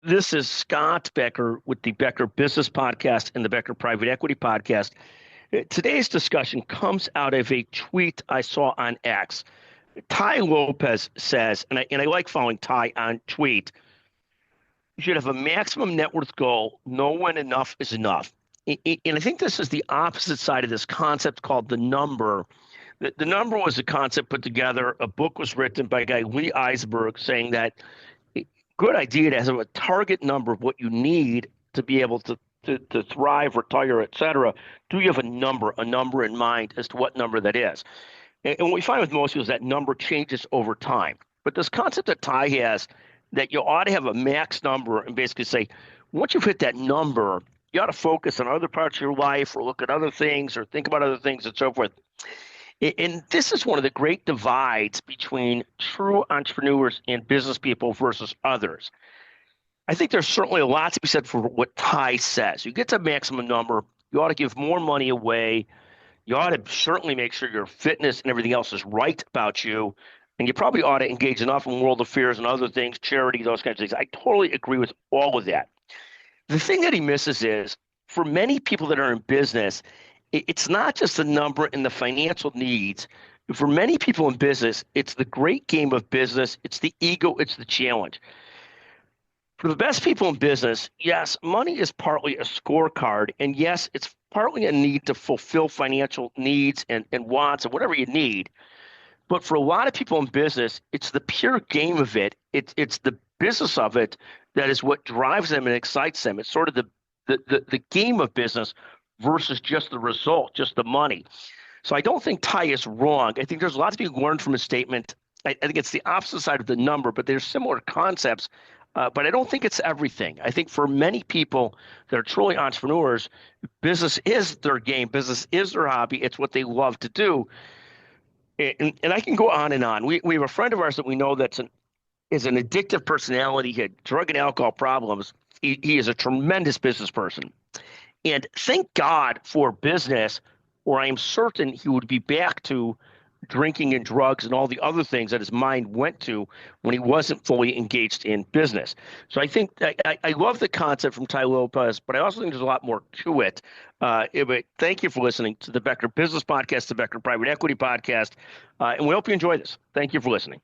This is Scott Becker with the Becker Business Podcast and the Becker Private Equity Podcast. Today's discussion comes out of a tweet I saw on X. Tai Lopez says, and I like following Tai on tweet, you should have a maximum net worth goal, know when enough is enough. And I think this is the opposite side of this concept called the number. The number was a concept put together. A book was written by a guy, Lee Eisberg, saying that good idea to have a target number of what you need to be able to thrive, retire, et cetera. Do you have a number in mind as to what number that is? And what we find with most people is that number changes over time. But this concept that Tai has, that you ought to have a max number and basically say, once you've hit that number, you ought to focus on other parts of your life or look at other things or think about other things and so forth. And this is one of the great divides between true entrepreneurs and business people versus others. I think there's certainly a lot to be said for what Tai says. You get to a maximum number, you ought to give more money away. You ought to certainly make sure your fitness and everything else is right about you. And you probably ought to engage enough in world affairs and other things, charity, those kinds of things. I totally agree with all of that. The thing that he misses is, for many people that are in business, it's not just the number and the financial needs. For many people in business, it's the great game of business. It's the ego. It's the challenge. For the best people in business, yes, money is partly a scorecard. And yes, it's partly a need to fulfill financial needs and wants and whatever you need. But for a lot of people in business, it's the pure game of it. It's the business of it that is what drives them and excites them. It's sort of the game of business versus just the result, just the money. So I don't think Tai is wrong. I think there's lots of people who learned from his statement. I think it's the opposite side of the number, but there's similar concepts. But I don't think it's everything. I think for many people that are truly entrepreneurs, business is their game. Business is their hobby. It's what they love to do. And I can go on and on. We have a friend of ours that we know is an addictive personality. He had drug and alcohol problems. He is a tremendous business person. And thank God for business, or I am certain he would be back to drinking and drugs and all the other things that his mind went to when he wasn't fully engaged in business. So I think I love the concept from Tai Lopez, but I also think there's a lot more to it. But thank you for listening to the Becker Business Podcast, the Becker Private Equity Podcast, and we hope you enjoy this. Thank you for listening.